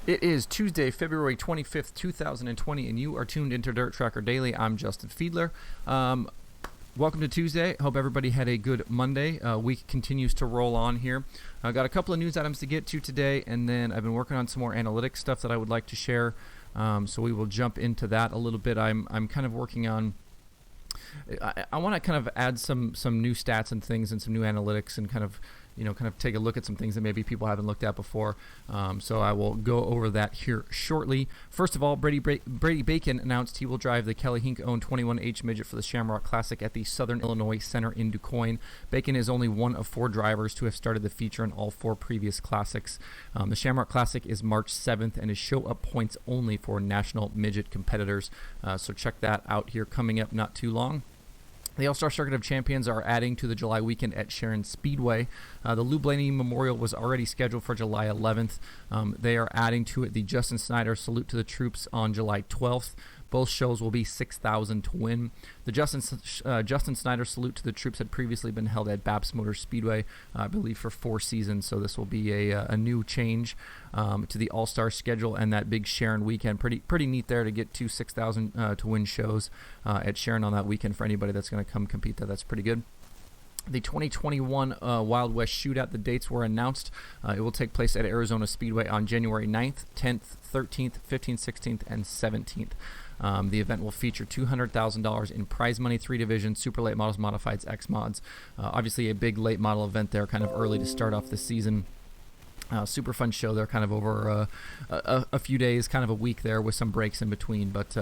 It is Tuesday, February 25th, 2020, and you are tuned into DIRTRACKR Daily. I'm Justin Fiedler. Welcome to Tuesday. Hope everybody had a good Monday. Week continues to roll on here. I got a couple of news items to get to today, and then I've been working on some more analytics stuff that I would like to share. So we will jump into that a little bit. I'm kind of working on. I want to kind of add some new stats and things and some new analytics and kind of take a look at some things that maybe people haven't looked at before. So I will go over that here shortly. First of all, Brady Bacon announced he will drive the Kelly Hink-owned 21H midget for the Shamrock Classic at the Southern Illinois Center in DuQuoin. Bacon is only one of 4 drivers to have started the feature in all 4 previous classics. The Shamrock Classic is March 7th and is show-up points only for national midget competitors. So check that out here coming up not too long. The All-Star Circuit of Champions are adding to the July weekend at Sharon Speedway. The Lou Blaney Memorial was already scheduled for July 11th. They are adding to it the Justin Snyder Salute to the Troops on July 12th. Both shows will be $6,000 to win. The Justin Snyder Salute to the Troops had previously been held at Babs Motor Speedway, I believe, for 4 seasons. So this will be a new change to the All-Star schedule and that big Sharon weekend. Pretty neat there to get 2 $6,000 to win shows at Sharon on that weekend for anybody that's going to come compete there. That's pretty good. The 2021 Wild West Shootout, the dates were announced. It will take place at Arizona Speedway on January 9th, 10th, 13th, 15th, 16th, and 17th. The event will feature $200,000 in prize money, 3 divisions, super late models, modifieds, X mods. Obviously a big late model event there, kind of early to start off the season. Super fun show there, kind of over a few days, kind of a week there with some breaks in between. But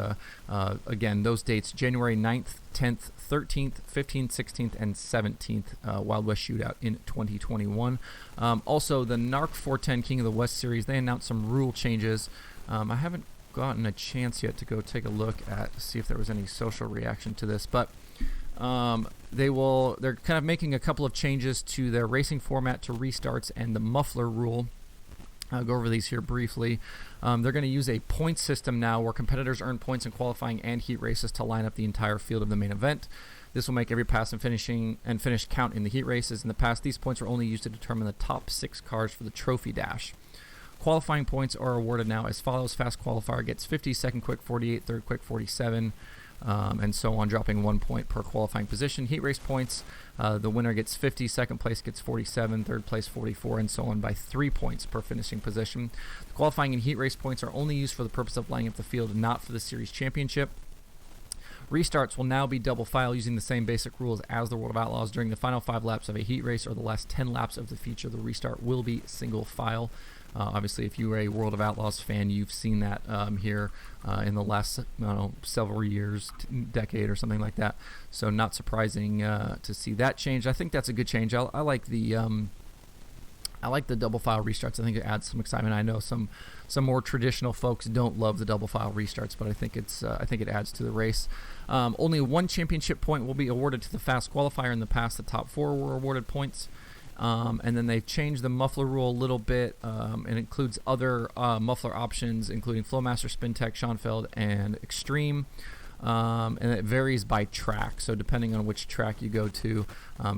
again, those dates, January 9th, 10th, 13th, 15th, 16th, and 17th, Wild West Shootout in 2021. Also, the NARC 410 King of the West Series, they announced some rule changes. I haven't gotten a chance yet to go take a look at see if there was any social reaction to this, but they're kind of making a couple of changes to their racing format to restarts and the muffler rule. I'll go over these here briefly. They're going to use a point system now where competitors earn points in qualifying and heat races to line up the entire field of the main event. This will make every pass and finish count in the heat races. In the past, these points were only used to determine the top 6 cars for the trophy dash. Qualifying points are awarded now as follows. Fast qualifier gets 50, second quick 48, third quick 47, and so on, dropping 1 point per qualifying position. Heat race points, the winner gets 50, second place gets 47, third place 44, and so on by 3 points per finishing position. The qualifying and heat race points are only used for the purpose of lining up the field, not for the series championship. Restarts will now be double file using the same basic rules as the World of Outlaws. During the final 5 laps of a heat race or the last 10 laps of the feature, the restart will be single file. Obviously, if you are a World of Outlaws fan, you've seen that here in the last several years, decade or something like that. So not surprising to see that change. I think that's a good change. I like the double file restarts. I think it adds some excitement. I know some more traditional folks don't love the double file restarts, but I think it adds to the race. Only 1 championship point will be awarded to the fast qualifier. In the past, the top 4 were awarded points. And then they've changed the muffler rule a little bit and includes other muffler options, including Flowmaster, Spintech, Schonfeld, and Extreme. And it varies by track. So depending on which track you go to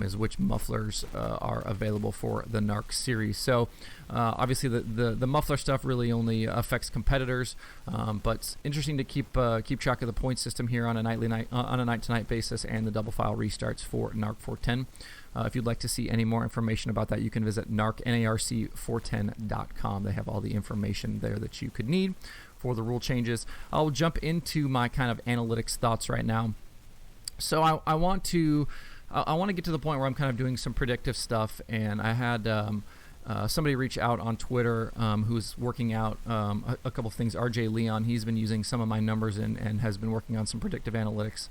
is which mufflers are available for the NARC series. So obviously the muffler stuff really only affects competitors, but it's interesting to keep track of the point system here on a night-to-night basis and the double file restarts for NARC 410. If you'd like to see any more information about that, you can visit narc410.com. They have all the information there that you could need for the rule changes. I'll jump into my kind of analytics thoughts right now. So I want to get to the point where I'm kind of doing some predictive stuff, and I had somebody reach out on Twitter who's working out a couple of things. RJ Leon, he's been using some of my numbers and has been working on some predictive analytics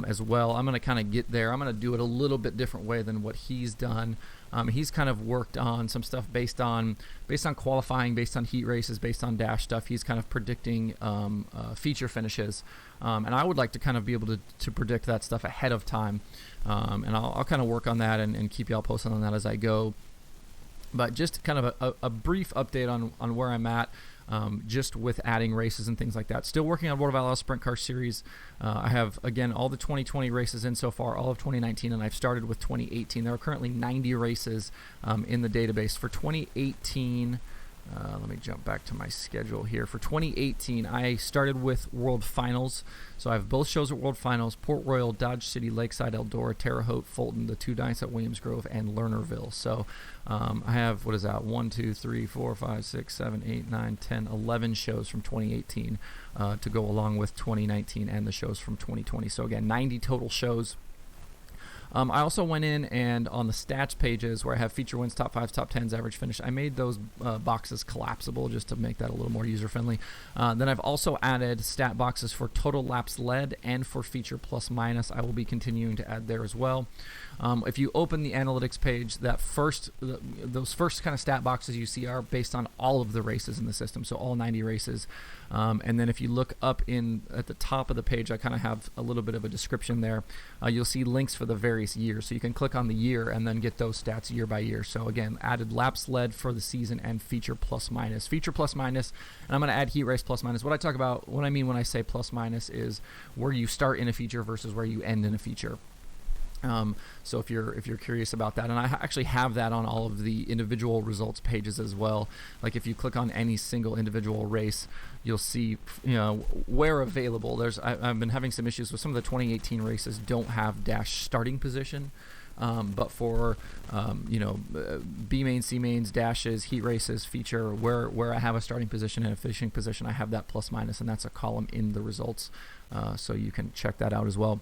as well. I'm going to kind of get there. I'm going to do it a little bit different way than what he's done. He's kind of worked on some stuff based on qualifying, based on heat races, based on dash stuff. He's kind of predicting feature finishes, and I would like to kind of be able to predict that stuff ahead of time, and I'll kind of work on that and keep y'all posted on that as I go. But just kind of a brief update on where I'm at. Just with adding races and things like that. Still working on World of Outlaws Sprint Car Series. I have, again, all the 2020 races in so far, all of 2019, and I've started with 2018. There are currently 90 races in the database. For 2018, Let me jump back to my schedule here. For 2018, I started with World Finals. So I have both shows at World Finals: Port Royal, Dodge City, Lakeside, Eldora, Terre Haute, Fulton, the 2 nights at Williams Grove, and Lernerville. So I have, 1, 2, 3, 4, 5, 6, 7, 8, 9, 10, 11 shows from 2018 to go along with 2019 and the shows from 2020. So again, 90 total shows. I also went in and on the stats pages where I have feature wins, top 5s, top 10s, average finish, I made those boxes collapsible just to make that a little more user-friendly. Then I've also added stat boxes for total laps led and for feature plus minus. I will be continuing to add there as well. If you open the analytics page, those first kind of stat boxes you see are based on all of the races in the system, so all 90 races. And then if you look up at the top of the page, I kind of have a little bit of a description there. You'll see links for the various years, so you can click on the year and then get those stats year by year. So again, added laps led for the season and feature plus minus. Feature plus minus, and I'm going to add heat race plus minus. What I mean when I say plus minus is where you start in a feature versus where you end in a feature. So if you're curious about that, and I actually have that on all of the individual results pages as well. Like if you click on any single individual race, you'll see where available. I've been having some issues with some of the 2018 races don't have dash starting position. But for B main, C mains, dashes, heat races, feature, where I have a starting position and a finishing position, I have that plus minus, and that's a column in the results. So you can check that out as well.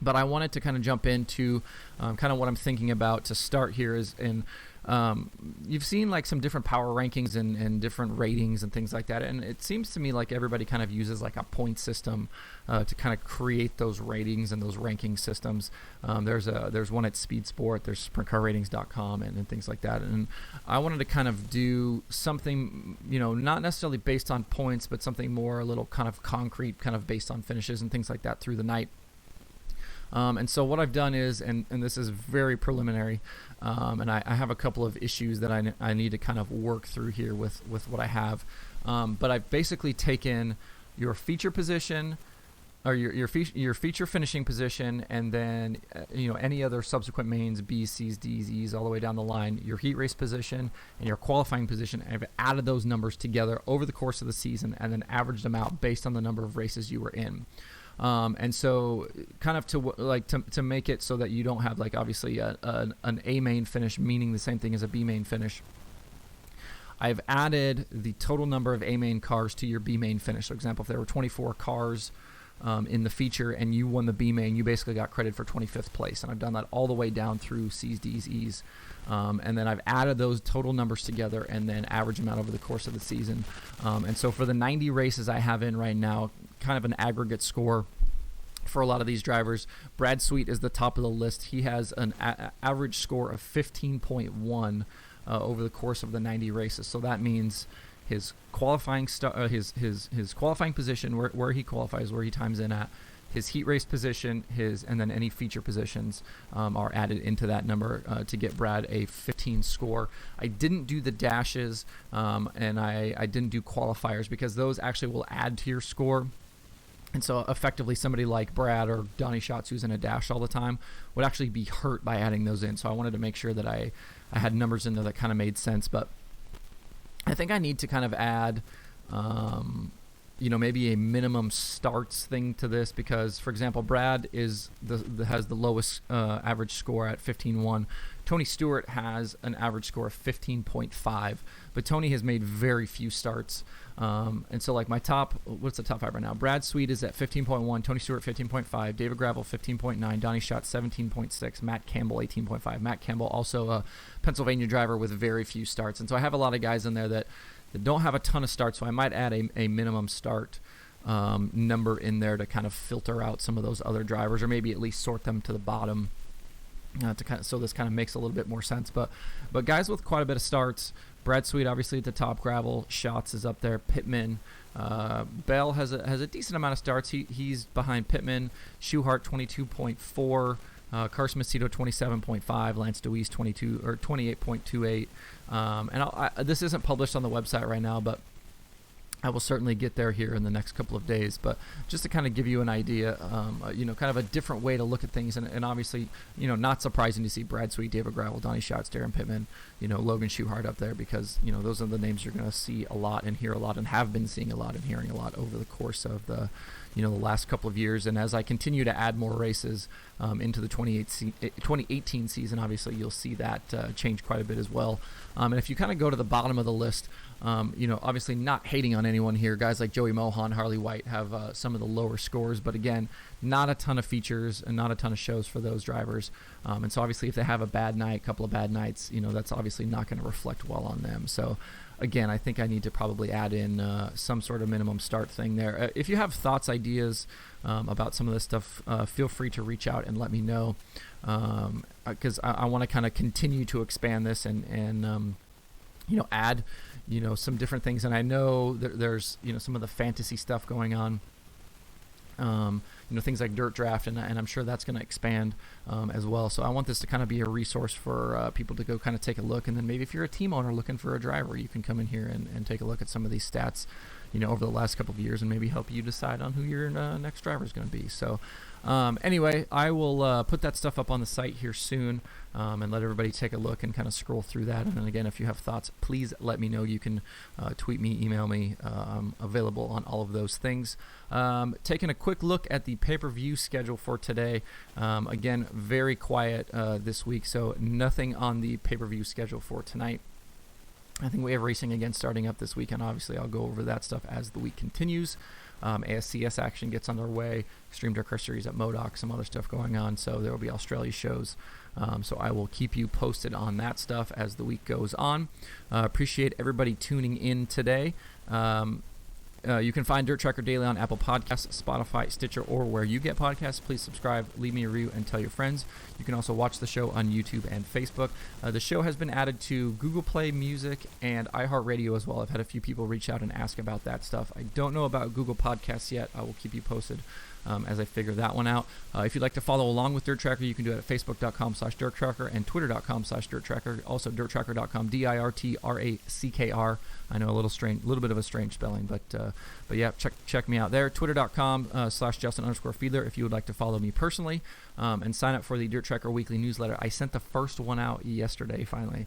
But I wanted to kind of jump into kind of what I'm thinking about to start here is you've seen like some different power rankings and different ratings and things like that, and it seems to me like everybody kind of uses like a point system to kind of create those ratings and those ranking systems. There's one at Speed Sport, there's SprintCarRatings.com and things like that, and I wanted to kind of do something not necessarily based on points, but something more a little kind of concrete, kind of based on finishes and things like that through the night. And so what I've done is, and this is very preliminary, and I have a couple of issues that I need to kind of work through here with what I have, but I've basically taken your feature position, or your feature finishing position, and then any other subsequent mains, B's, C's, D's, E's, all the way down the line, your heat race position and your qualifying position. I've added those numbers together over the course of the season and then averaged them out based on the number of races you were in. And so kind of to make it so that you don't have like obviously an A main finish meaning the same thing as a B main finish, I've added the total number of A main cars to your B main finish. For example, if there were 24 cars in the feature and you won the B main, you basically got credit for 25th place. And I've done that all the way down through C's, D's, E's. And then I've added those total numbers together and then averaged them out over the course of the season. And so for the 90 races I have in right now, kind of an aggregate score for a lot of these drivers, Brad Sweet is the top of the list. He has an average score of 15.1 over the course of the 90 races. So that means his qualifying his qualifying position, where he qualifies, where he times in at, his heat race position, and then any feature positions are added into that number to get Brad a 15 score. I didn't do the dashes and I didn't do qualifiers because those actually will add to your score. And so effectively somebody like Brad or Donnie Schatz, who's in a dash all the time, would actually be hurt by adding those in. So I wanted to make sure that I had numbers in there that kind of made sense. But I think I need to kind of add maybe a minimum starts thing to this because, for example, Brad has the lowest average score at 15.1. Tony Stewart has an average score of 15.5, but Tony has made very few starts. And so like my what's the top 5 right now? Brad Sweet is at 15.1, Tony Stewart 15.5, David Gravel 15.9, Donnie Schatz 17.6, Matt Campbell 18.5. Matt Campbell also a Pennsylvania driver with very few starts. And so I have a lot of guys in there that don't have a ton of starts, so I might add a minimum start number in there to kind of filter out some of those other drivers, or maybe at least sort them to the bottom. So this kind of makes a little bit more sense. But guys with quite a bit of starts, Brad Sweet obviously at the top, Gravel, Schatz is up there, Pittman, Bell has a decent amount of starts. He's behind Pittman, Schuhart 22.4, Carson Macedo 27.5, Lance Deweese 28.28. And this isn't published on the website right now, but I will certainly get there here in the next couple of days, but just to kind of give you an idea, kind of a different way to look at things, and obviously, not surprising to see Brad Sweet, David Gravel, Donnie Schatz, Darren Pittman, Logan Schuchart up there, because, those are the names you're going to see a lot and hear a lot and have been seeing a lot and hearing a lot over the course of the last couple of years. And as I continue to add more races into the 2018 season, obviously you'll see that change quite a bit as well. And if you kind of go to the bottom of the list, obviously not hating on anyone here. Guys like Joey Mohan, Harley White have some of the lower scores, but again, not a ton of features and not a ton of shows for those drivers. And so obviously if they have a bad night, couple of bad nights, that's obviously not going to reflect well on them. So again, I think I need to probably add in some sort of minimum start thing there. If you have thoughts, ideas about some of this stuff, feel free to reach out and let me know, because I want to kind of continue to expand this and add some different things. And I know there's some of the fantasy stuff going on, things like Dirt Draft, and I'm sure that's going to expand as well. So I want this to kind of be a resource for people to go kind of take a look. And then maybe if you're a team owner looking for a driver, you can come in here and take a look at some of these stats over the last couple of years, and maybe help you decide on who your next driver is going to be. So anyway, I will put that stuff up on the site here soon, and let everybody take a look and kind of scroll through that. And then again, if you have thoughts, please let me know. You can tweet me, email me. I'm available on all of those things. Taking a quick look at the pay-per-view schedule for today. Again, very quiet this week, so nothing on the pay-per-view schedule for tonight. I think we have racing again starting up this weekend. Obviously, I'll go over that stuff as the week continues. ASCS action gets underway. Extreme DIRTRACKR Series at Modoc, some other stuff going on. So there will be Australia shows. So I will keep you posted on that stuff as the week goes on. Appreciate everybody tuning in today. You can find DIRTRACKR Daily on Apple Podcasts, Spotify, Stitcher, or where you get podcasts. Please subscribe, leave me a review, and tell your friends. You can also watch the show on YouTube and Facebook. The show has been added to Google Play Music and iHeartRadio as well. I've had a few people reach out and ask about that stuff. I don't know about Google Podcasts yet. I will keep you posted as I figure that one out. If you'd like to follow along with DIRTRACKR, you can do it at facebook.com/DIRTRACKR and twitter.com/DIRTRACKR. Also DIRTRACKR.com, DIRTRACKR. I know a little bit of a strange spelling, but yeah, check me out there. Twitter.com/Justin_Fiedler if you would like to follow me personally, and sign up for the DIRTRACKR weekly newsletter. I sent the first one out yesterday, finally.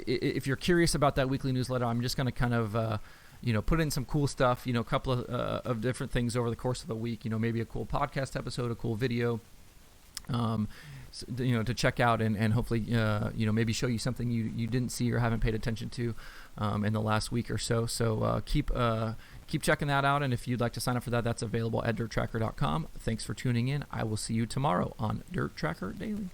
If you're curious about that weekly newsletter, I'm just going to kind of put in some cool stuff, a couple of different things over the course of the week, maybe a cool podcast episode, a cool video, to check out and hopefully, maybe show you something you didn't see or haven't paid attention to in the last week or so. So keep checking that out. And if you'd like to sign up for that, that's available at DIRTRACKR.com. Thanks for tuning in. I will see you tomorrow on DIRTRACKR Daily.